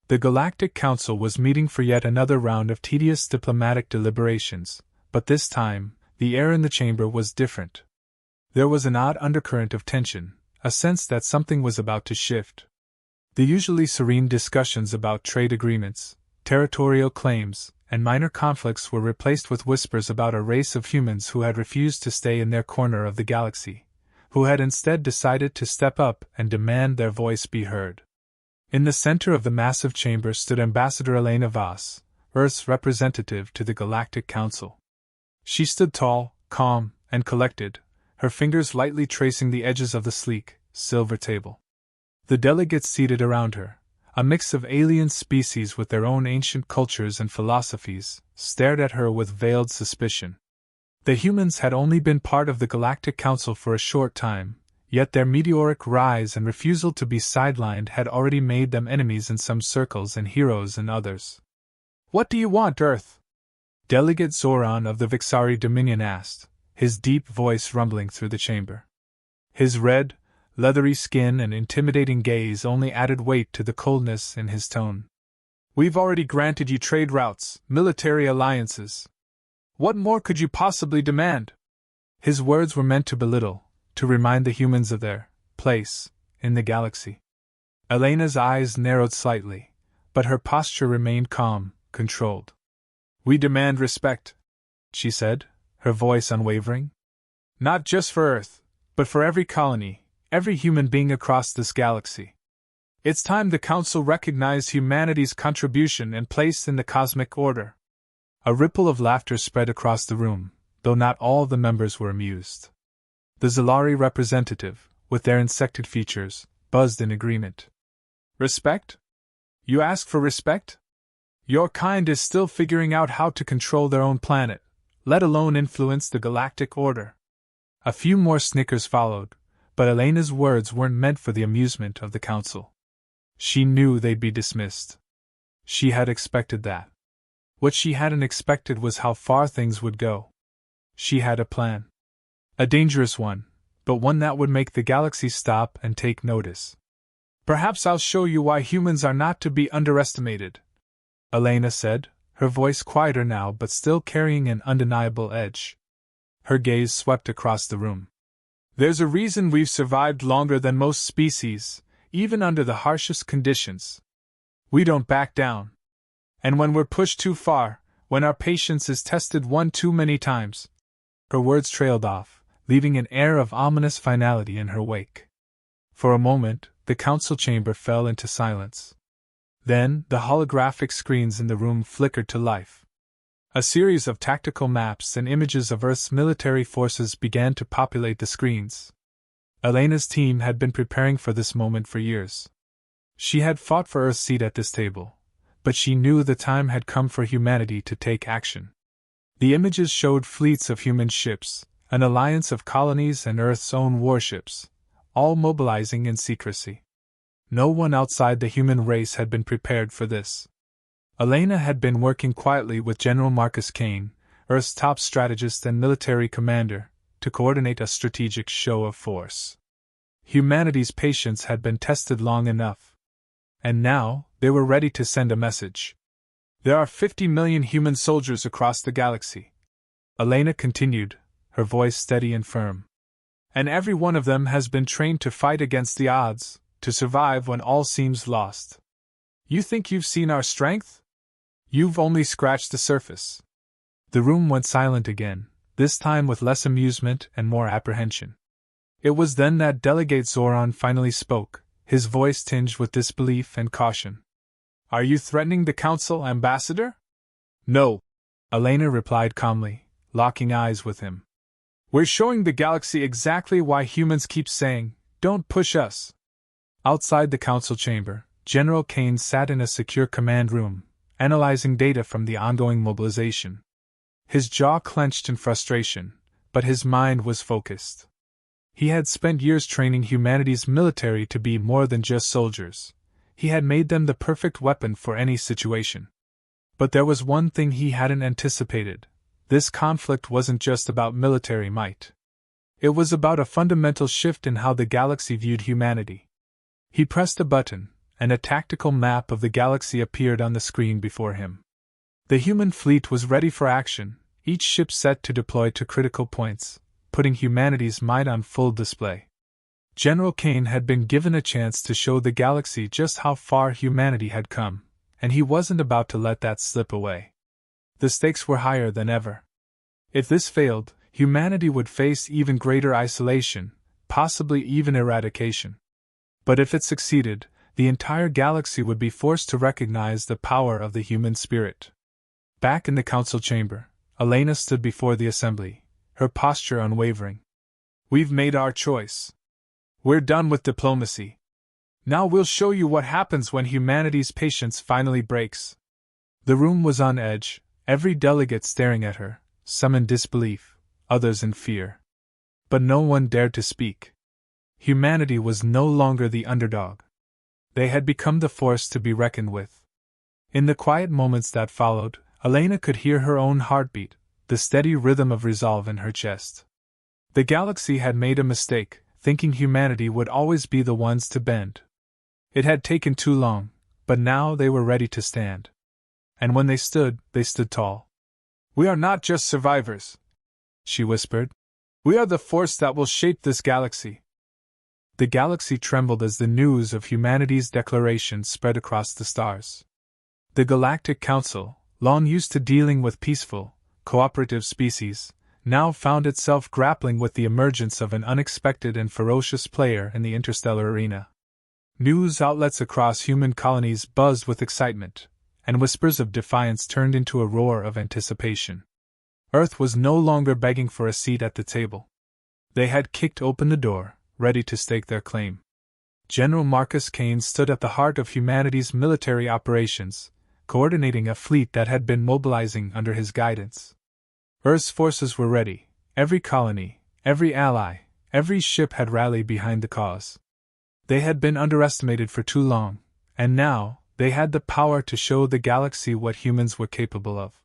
The Galactic Council was meeting for yet another round of tedious diplomatic deliberations, but this time, the air in the chamber was different. There was an odd undercurrent of tension, a sense that something was about to shift. The usually serene discussions about trade agreements, territorial claims, and minor conflicts were replaced with whispers about a race of humans who had refused to stay in their corner of the galaxy, who had instead decided to step up and demand their voice be heard. In the center of the massive chamber stood Ambassador Elena Vos, Earth's representative to the Galactic Council. She stood tall, calm, and collected, her fingers lightly tracing the edges of the sleek, silver table. The delegates seated around her, a mix of alien species with their own ancient cultures and philosophies, stared at her with veiled suspicion. The humans had only been part of the Galactic Council for a short time, yet their meteoric rise and refusal to be sidelined had already made them enemies in some circles and heroes in others. "What do you want, Earth?" Delegate Zoran of the Vixari Dominion asked, his deep voice rumbling through the chamber. His red, leathery skin and intimidating gaze only added weight to the coldness in his tone. "We've already granted you trade routes, military alliances. What more could you possibly demand?" His words were meant to belittle, to remind the humans of their place in the galaxy. Elena's eyes narrowed slightly, but her posture remained calm, controlled. "We demand respect," she said, her voice unwavering. "Not just for Earth, but for every colony, every human being across this galaxy. It's time the Council recognized humanity's contribution and place in the cosmic order." A ripple of laughter spread across the room, though not all the members were amused. The Zalari representative, with their insected features, buzzed in agreement. "Respect? You ask for respect? Your kind is still figuring out how to control their own planet, let alone influence the galactic order." A few more snickers followed, but Elena's words weren't meant for the amusement of the Council. She knew they'd be dismissed. She had expected that. What she hadn't expected was how far things would go. She had a plan. A dangerous one, but one that would make the galaxy stop and take notice. "Perhaps I'll show you why humans are not to be underestimated," Elena said, her voice quieter now but still carrying an undeniable edge. Her gaze swept across the room. "There's a reason we've survived longer than most species, even under the harshest conditions. We don't back down. And when we're pushed too far, when our patience is tested one too many times..." Her words trailed off, leaving an air of ominous finality in her wake. For a moment, the council chamber fell into silence. Then, the holographic screens in the room flickered to life. A series of tactical maps and images of Earth's military forces began to populate the screens. Elena's team had been preparing for this moment for years. She had fought for Earth's seat at this table, but she knew the time had come for humanity to take action. The images showed fleets of human ships, an alliance of colonies and Earth's own warships, all mobilizing in secrecy. No one outside the human race had been prepared for this. Elena had been working quietly with General Marcus Kane, Earth's top strategist and military commander, to coordinate a strategic show of force. Humanity's patience had been tested long enough. And now, they were ready to send a message. "There are 50 million human soldiers across the galaxy," Elena continued, her voice steady and firm. "And every one of them has been trained to fight against the odds, to survive when all seems lost. You think you've seen our strength? You've only scratched the surface." The room went silent again, this time with less amusement and more apprehension. It was then that Delegate Zoran finally spoke, his voice tinged with disbelief and caution. "Are you threatening the Council, Ambassador?" "No," Elena replied calmly, locking eyes with him. "We're showing the galaxy exactly why humans keep saying, 'Don't push us.'" Outside the Council chamber, General Kane sat in a secure command room, analyzing data from the ongoing mobilization. His jaw clenched in frustration, but his mind was focused. He had spent years training humanity's military to be more than just soldiers. He had made them the perfect weapon for any situation. But there was one thing he hadn't anticipated. This conflict wasn't just about military might. It was about a fundamental shift in how the galaxy viewed humanity. He pressed a button, and a tactical map of the galaxy appeared on the screen before him. The human fleet was ready for action, each ship set to deploy to critical points, putting humanity's might on full display. General Kane had been given a chance to show the galaxy just how far humanity had come, and he wasn't about to let that slip away. The stakes were higher than ever. If this failed, humanity would face even greater isolation, possibly even eradication. But if it succeeded, the entire galaxy would be forced to recognize the power of the human spirit. Back in the council chamber, Elena stood before the assembly, her posture unwavering. "We've made our choice. We're done with diplomacy. Now we'll show you what happens when humanity's patience finally breaks." The room was on edge, every delegate staring at her, some in disbelief, others in fear. But no one dared to speak. Humanity was no longer the underdog. They had become the force to be reckoned with. In the quiet moments that followed, Elena could hear her own heartbeat, the steady rhythm of resolve in her chest. The galaxy had made a mistake, thinking humanity would always be the ones to bend. It had taken too long, but now they were ready to stand. And when they stood tall. "We are not just survivors," she whispered. "We are the force that will shape this galaxy." The galaxy trembled as the news of humanity's declaration spread across the stars. The Galactic Council, long used to dealing with peaceful, cooperative species, now found itself grappling with the emergence of an unexpected and ferocious player in the interstellar arena. News outlets across human colonies buzzed with excitement, and whispers of defiance turned into a roar of anticipation. Earth was no longer begging for a seat at the table. They had kicked open the door, ready to stake their claim. General Marcus Kane stood at the heart of humanity's military operations, coordinating a fleet that had been mobilizing under his guidance. Earth's forces were ready. Every colony, every ally, every ship had rallied behind the cause. They had been underestimated for too long, and now, they had the power to show the galaxy what humans were capable of.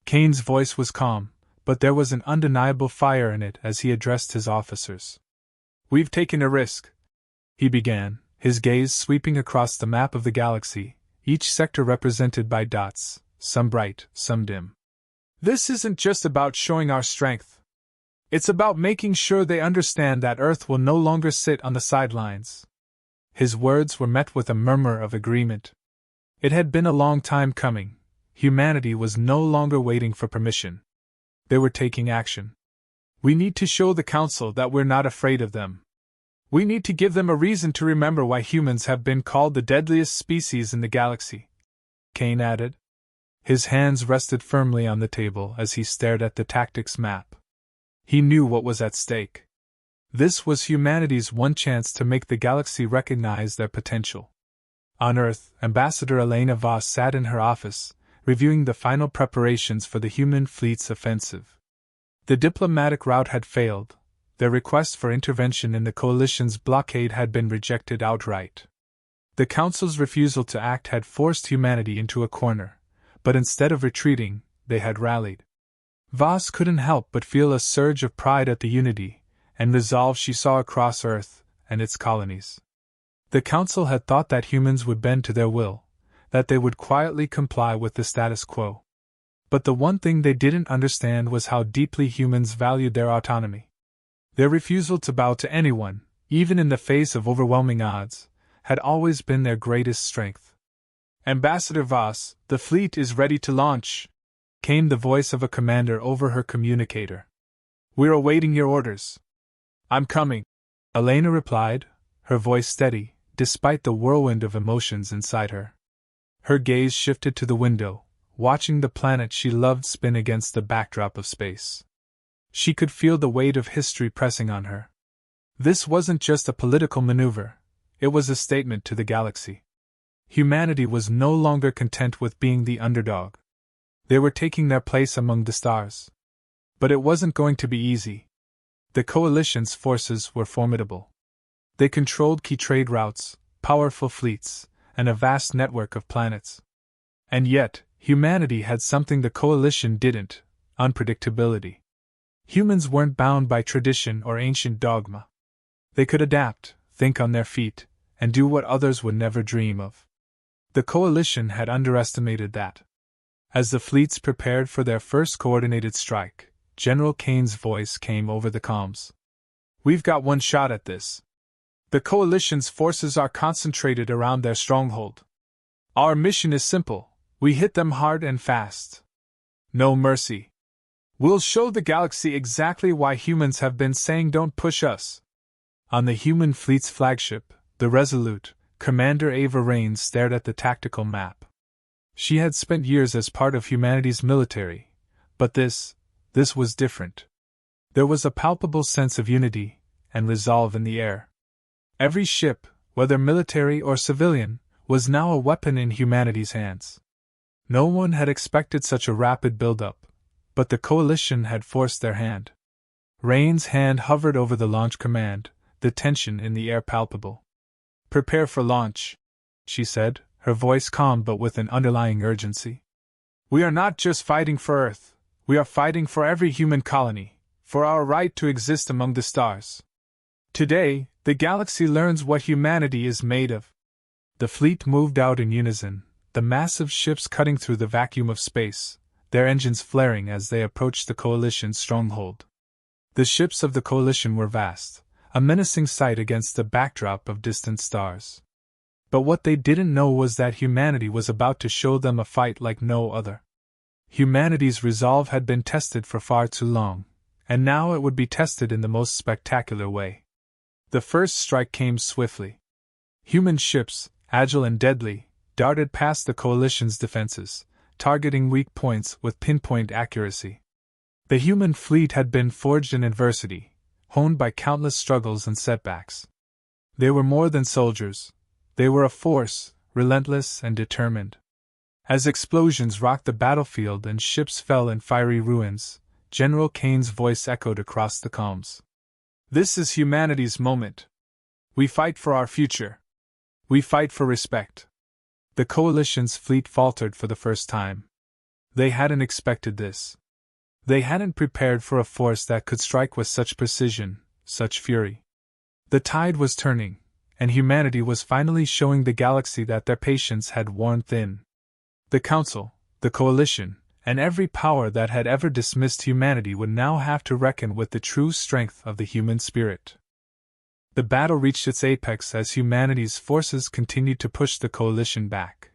Kane's voice was calm, but there was an undeniable fire in it as he addressed his officers. "We've taken a risk," he began, his gaze sweeping across the map of the galaxy, each sector represented by dots, some bright, some dim. "This isn't just about showing our strength. It's about making sure they understand that Earth will no longer sit on the sidelines." His words were met with a murmur of agreement. It had been a long time coming. Humanity was no longer waiting for permission. They were taking action. "We need to show the Council that we're not afraid of them. We need to give them a reason to remember why humans have been called the deadliest species in the galaxy," Kane added. His hands rested firmly on the table as he stared at the tactics map. He knew what was at stake. This was humanity's one chance to make the galaxy recognize their potential. On Earth, Ambassador Elena Voss sat in her office, reviewing the final preparations for the human fleet's offensive. The diplomatic route had failed. Their request for intervention in the coalition's blockade had been rejected outright. The Council's refusal to act had forced humanity into a corner, but instead of retreating, they had rallied. Voss couldn't help but feel a surge of pride at the unity and resolve she saw across Earth and its colonies. The Council had thought that humans would bend to their will, that they would quietly comply with the status quo. But the one thing they didn't understand was how deeply humans valued their autonomy. Their refusal to bow to anyone, even in the face of overwhelming odds, had always been their greatest strength. "Ambassador Voss, the fleet is ready to launch," came the voice of a commander over her communicator. "We're awaiting your orders." "I'm coming," Elena replied, her voice steady, despite the whirlwind of emotions inside her. Her gaze shifted to the window, watching the planet she loved spin against the backdrop of space. She could feel the weight of history pressing on her. This wasn't just a political maneuver, it was a statement to the galaxy. Humanity was no longer content with being the underdog. They were taking their place among the stars. But it wasn't going to be easy. The coalition's forces were formidable. They controlled key trade routes, powerful fleets, and a vast network of planets. And yet, humanity had something the coalition didn't: unpredictability. Humans weren't bound by tradition or ancient dogma. They could adapt, think on their feet, and do what others would never dream of. The coalition had underestimated that. As the fleets prepared for their first coordinated strike, General Kane's voice came over the comms. "We've got one shot at this. The coalition's forces are concentrated around their stronghold. Our mission is simple: we hit them hard and fast. No mercy. We'll show the galaxy exactly why humans have been saying don't push us." On the human fleet's flagship, the Resolute, Commander Ava Raines stared at the tactical map. She had spent years as part of humanity's military, but this was different. There was a palpable sense of unity and resolve in the air. Every ship, whether military or civilian, was now a weapon in humanity's hands. No one had expected such a rapid build-up, but the coalition had forced their hand. Raines' hand hovered over the launch command, the tension in the air palpable. "Prepare for launch," she said, her voice calm but with an underlying urgency. "We are not just fighting for Earth, we are fighting for every human colony, for our right to exist among the stars. Today, the galaxy learns what humanity is made of." The fleet moved out in unison, the massive ships cutting through the vacuum of space, their engines flaring as they approached the coalition's stronghold. The ships of the coalition were vast, a menacing sight against the backdrop of distant stars. But what they didn't know was that humanity was about to show them a fight like no other. Humanity's resolve had been tested for far too long, and now it would be tested in the most spectacular way. The first strike came swiftly. Human ships, agile and deadly, darted past the coalition's defenses, targeting weak points with pinpoint accuracy. The human fleet had been forged in adversity, honed by countless struggles and setbacks. They were more than soldiers. They were a force, relentless and determined. As explosions rocked the battlefield and ships fell in fiery ruins, General Kane's voice echoed across the comms. "This is humanity's moment. We fight for our future. We fight for respect." The coalition's fleet faltered for the first time. They hadn't expected this. They hadn't prepared for a force that could strike with such precision, such fury. The tide was turning, and humanity was finally showing the galaxy that their patience had worn thin. The Council, the Coalition, and every power that had ever dismissed humanity would now have to reckon with the true strength of the human spirit. The battle reached its apex as humanity's forces continued to push the coalition back.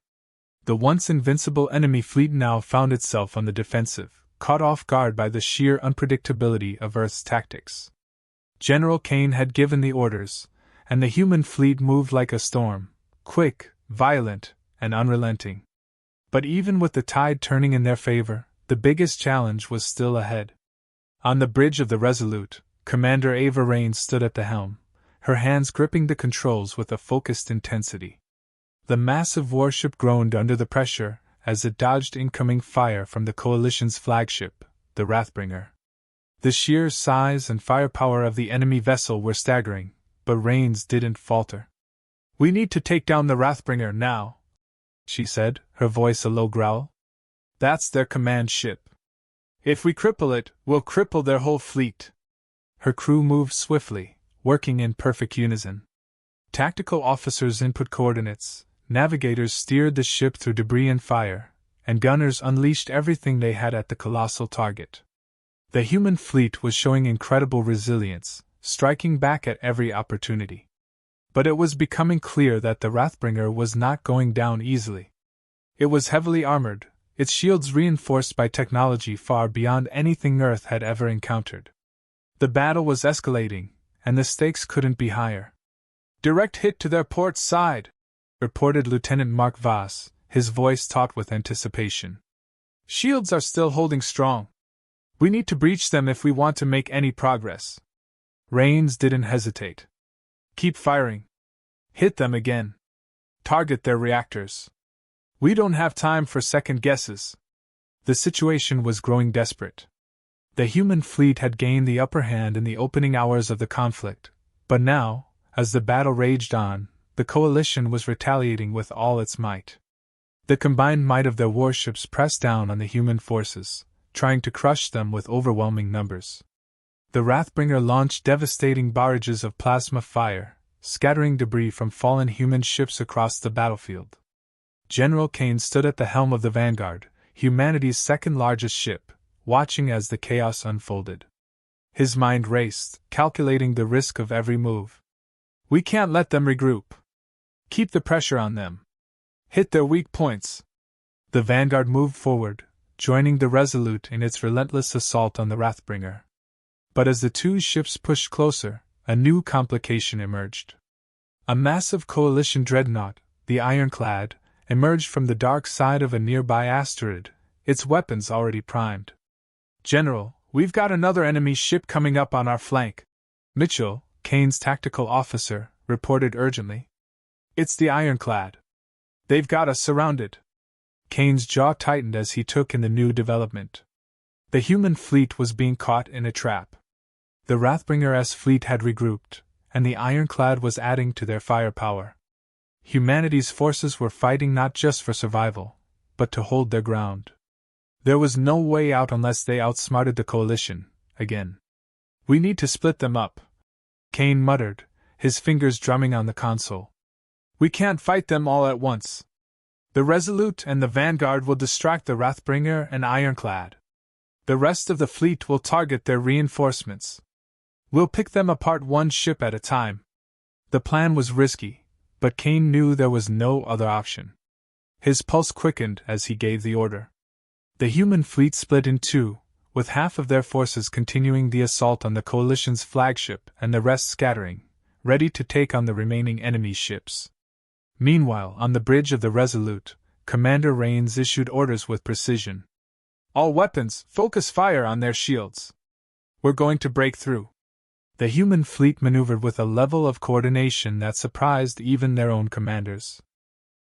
The once invincible enemy fleet now found itself on the defensive, caught off guard by the sheer unpredictability of Earth's tactics. General Kane had given the orders, and the human fleet moved like a storm, quick, violent, and unrelenting. But even with the tide turning in their favor, the biggest challenge was still ahead. On the bridge of the Resolute, Commander Ava Raines stood at the helm, her hands gripping the controls with a focused intensity. The massive warship groaned under the pressure as it dodged incoming fire from the Coalition's flagship, the Wrathbringer. The sheer size and firepower of the enemy vessel were staggering, but Raines didn't falter. "We need to take down the Wrathbringer now," she said, her voice a low growl. "That's their command ship. If we cripple it, we'll cripple their whole fleet." Her crew moved swiftly, working in perfect unison. Tactical officers input coordinates, navigators steered the ship through debris and fire, and gunners unleashed everything they had at the colossal target. The human fleet was showing incredible resilience, striking back at every opportunity. But it was becoming clear that the Wrathbringer was not going down easily. It was heavily armored, its shields reinforced by technology far beyond anything Earth had ever encountered. The battle was escalating, and the stakes couldn't be higher. "Direct hit to their port side," reported Lieutenant Mark Voss, his voice taut with anticipation. "Shields are still holding strong. We need to breach them if we want to make any progress." Raines didn't hesitate. "Keep firing. Hit them again. Target their reactors. We don't have time for second guesses." The situation was growing desperate. The human fleet had gained the upper hand in the opening hours of the conflict, but now, as the battle raged on, the coalition was retaliating with all its might. The combined might of their warships pressed down on the human forces, trying to crush them with overwhelming numbers. The Wrathbringer launched devastating barrages of plasma fire, scattering debris from fallen human ships across the battlefield. General Kane stood at the helm of the Vanguard, humanity's second-largest ship, watching as the chaos unfolded. His mind raced, calculating the risk of every move. We can't let them regroup. Keep the pressure on them. Hit their weak points. The Vanguard moved forward, joining the Resolute in its relentless assault on the Wrathbringer. But as the two ships pushed closer, a new complication emerged. A massive coalition dreadnought, the Ironclad, emerged from the dark side of a nearby asteroid, its weapons already primed. General, we've got another enemy ship coming up on our flank, Mitchell, Kane's tactical officer, reported urgently. It's the Ironclad. They've got us surrounded. Kane's jaw tightened as he took in the new development. The human fleet was being caught in a trap. The Wrathbringer's fleet had regrouped, and the Ironclad was adding to their firepower. Humanity's forces were fighting not just for survival, but to hold their ground. There was no way out unless they outsmarted the coalition, again. We need to split them up, Kane muttered, his fingers drumming on the console. We can't fight them all at once. The Resolute and the Vanguard will distract the Wrathbringer and Ironclad. The rest of the fleet will target their reinforcements. We'll pick them apart one ship at a time. The plan was risky, but Kane knew there was no other option. His pulse quickened as he gave the order. The human fleet split in two, with half of their forces continuing the assault on the coalition's flagship and the rest scattering, ready to take on the remaining enemy ships. Meanwhile, on the bridge of the Resolute, Commander Rains issued orders with precision. All weapons, focus fire on their shields. We're going to break through. The human fleet maneuvered with a level of coordination that surprised even their own commanders.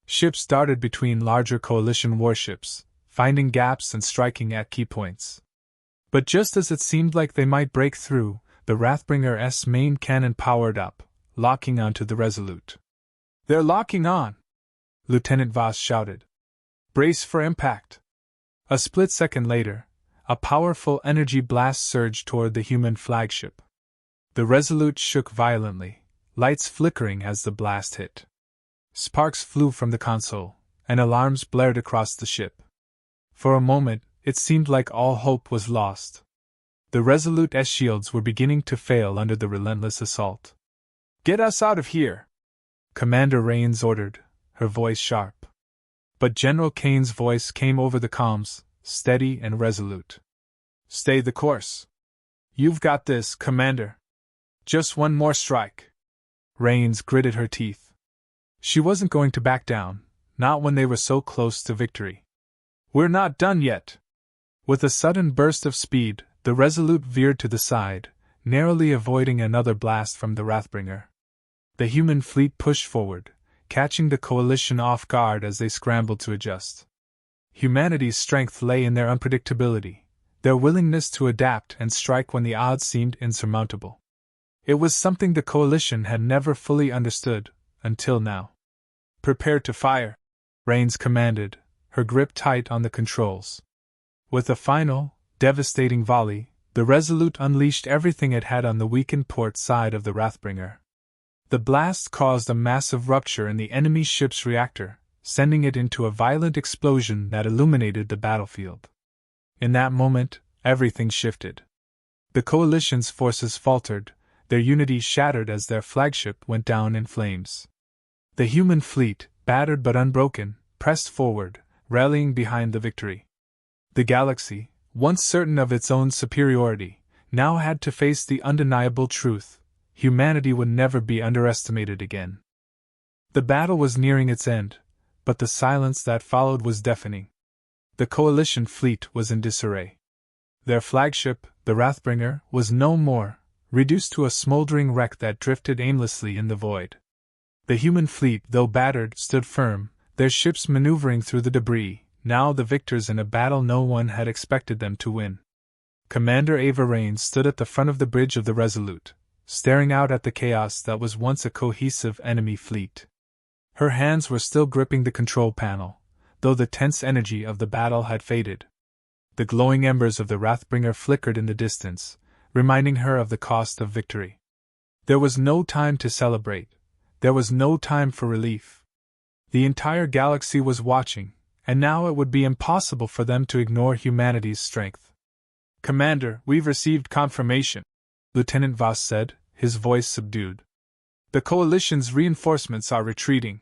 Ships darted between larger coalition warships, finding gaps and striking at key points. But just as it seemed like they might break through, the Wrathbringer's main cannon powered up, locking onto the Resolute. They're locking on! Lieutenant Voss shouted. Brace for impact! A split second later, a powerful energy blast surged toward the human flagship. The Resolute shook violently, lights flickering as the blast hit. Sparks flew from the console, and alarms blared across the ship. For a moment, it seemed like all hope was lost. The Resolute's shields were beginning to fail under the relentless assault. Get us out of here! Commander Rains ordered, her voice sharp. But General Kane's voice came over the comms, steady and resolute. Stay the course. You've got this, Commander. Just one more strike. Rains gritted her teeth. She wasn't going to back down, not when they were so close to victory. We're not done yet. With a sudden burst of speed, the Resolute veered to the side, narrowly avoiding another blast from the Wrathbringer. The human fleet pushed forward, catching the coalition off guard as they scrambled to adjust. Humanity's strength lay in their unpredictability, their willingness to adapt and strike when the odds seemed insurmountable. It was something the coalition had never fully understood, until now. Prepare to fire, Rains commanded, her grip tight on the controls. With a final, devastating volley, the Resolute unleashed everything it had on the weakened port side of the Wrathbringer. The blast caused a massive rupture in the enemy ship's reactor, sending it into a violent explosion that illuminated the battlefield. In that moment, everything shifted. The coalition's forces faltered, their unity shattered as their flagship went down in flames. The human fleet, battered but unbroken, pressed forward, rallying behind the victory. The galaxy, once certain of its own superiority, now had to face the undeniable truth: humanity would never be underestimated again. The battle was nearing its end, but the silence that followed was deafening. The coalition fleet was in disarray. Their flagship, the Wrathbringer, was no more, reduced to a smoldering wreck that drifted aimlessly in the void. The human fleet, though battered, stood firm, their ships maneuvering through the debris, now the victors in a battle no one had expected them to win. Commander Ava Rains stood at the front of the bridge of the Resolute, staring out at the chaos that was once a cohesive enemy fleet. Her hands were still gripping the control panel, though the tense energy of the battle had faded. The glowing embers of the Wrathbringer flickered in the distance, reminding her of the cost of victory. There was no time to celebrate. There was no time for relief. The entire galaxy was watching, and now it would be impossible for them to ignore humanity's strength. "Commander, we've received confirmation," Lieutenant Voss said, his voice subdued. "The Coalition's reinforcements are retreating.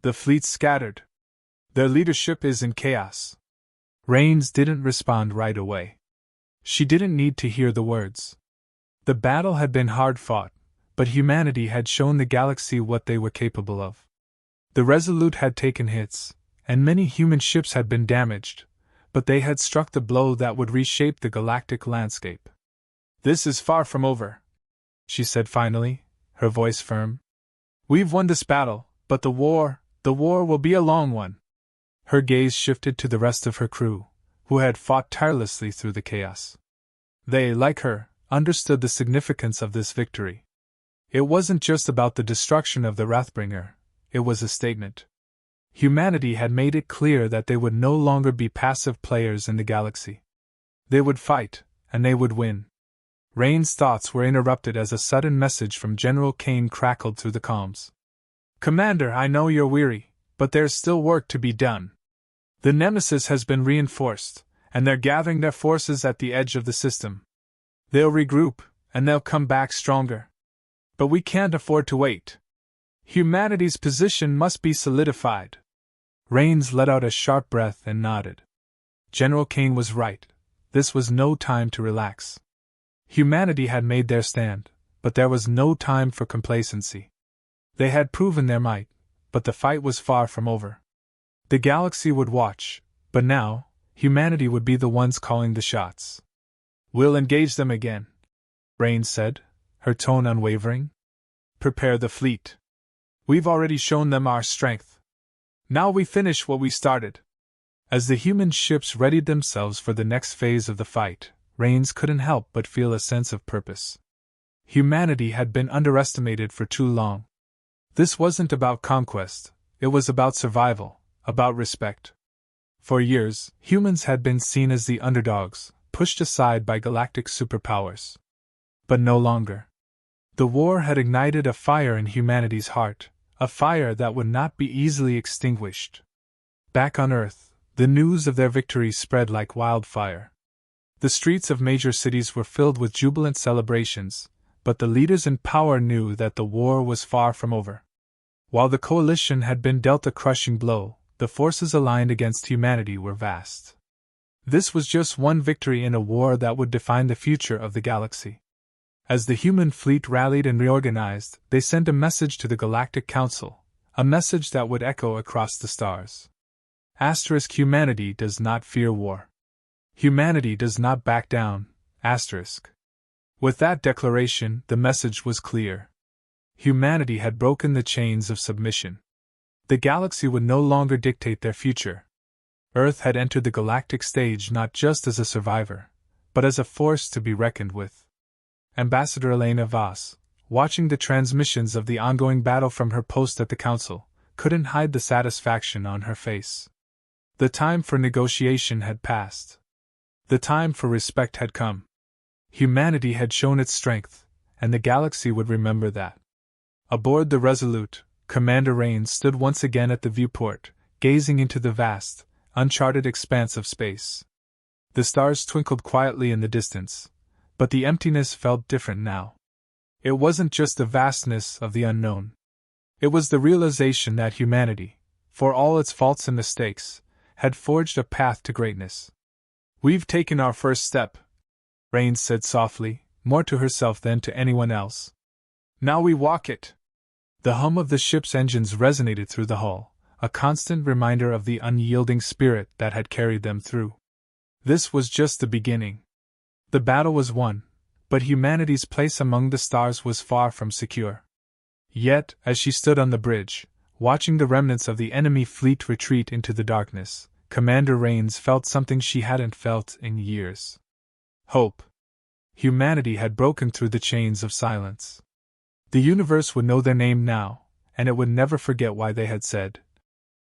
The fleet's scattered. Their leadership is in chaos." Raines didn't respond right away. She didn't need to hear the words. The battle had been hard fought, but humanity had shown the galaxy what they were capable of. The Resolute had taken hits, and many human ships had been damaged, but they had struck the blow that would reshape the galactic landscape. "This is far from over," she said finally, her voice firm. "We've won this battle, but the war will be a long one." Her gaze shifted to the rest of her crew, who had fought tirelessly through the chaos. They, like her, understood the significance of this victory. It wasn't just about the destruction of the Wrathbringer, it was a statement. Humanity had made it clear that they would no longer be passive players in the galaxy. They would fight, and they would win. Rain's thoughts were interrupted as a sudden message from General Kane crackled through the comms. "Commander, I know you're weary, but there's still work to be done. The Nemesis has been reinforced, and they're gathering their forces at the edge of the system. They'll regroup, and they'll come back stronger. But we can't afford to wait. Humanity's position must be solidified." Raines let out a sharp breath and nodded. General Kane was right. This was no time to relax. Humanity had made their stand, but there was no time for complacency. They had proven their might, but the fight was far from over. The galaxy would watch, but now, humanity would be the ones calling the shots. "We'll engage them again," Raines said, her tone unwavering. "Prepare the fleet. We've already shown them our strength. Now we finish what we started." As the human ships readied themselves for the next phase of the fight, Raines couldn't help but feel a sense of purpose. Humanity had been underestimated for too long. This wasn't about conquest, it was about survival, about respect. For years, humans had been seen as the underdogs, pushed aside by galactic superpowers. But no longer. The war had ignited a fire in humanity's heart, a fire that would not be easily extinguished. Back on Earth, the news of their victory spread like wildfire. The streets of major cities were filled with jubilant celebrations, but the leaders in power knew that the war was far from over. While the Coalition had been dealt a crushing blow, the forces aligned against humanity were vast. This was just one victory in a war that would define the future of the galaxy. As the human fleet rallied and reorganized, they sent a message to the Galactic Council, a message that would echo across the stars. Humanity does not fear war. Humanity does not back down. With that declaration, the message was clear. Humanity had broken the chains of submission. The galaxy would no longer dictate their future. Earth had entered the galactic stage not just as a survivor, but as a force to be reckoned with. Ambassador Elena Voss, watching the transmissions of the ongoing battle from her post at the council, couldn't hide the satisfaction on her face. The time for negotiation had passed. The time for respect had come. Humanity had shown its strength, and the galaxy would remember that. Aboard the Resolute, Commander Raines stood once again at the viewport, gazing into the vast, uncharted expanse of space. The stars twinkled quietly in the distance, but the emptiness felt different now. It wasn't just the vastness of the unknown. It was the realization that humanity, for all its faults and mistakes, had forged a path to greatness. "We've taken our first step," Raines said softly, more to herself than to anyone else. "Now we walk it." The hum of the ship's engines resonated through the hull, a constant reminder of the unyielding spirit that had carried them through. This was just the beginning. The battle was won, but humanity's place among the stars was far from secure. Yet, as she stood on the bridge, watching the remnants of the enemy fleet retreat into the darkness, Commander Raines felt something she hadn't felt in years. Hope. Humanity had broken through the chains of silence. The universe would know their name now, and it would never forget why they had said,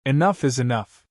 "Enough is enough."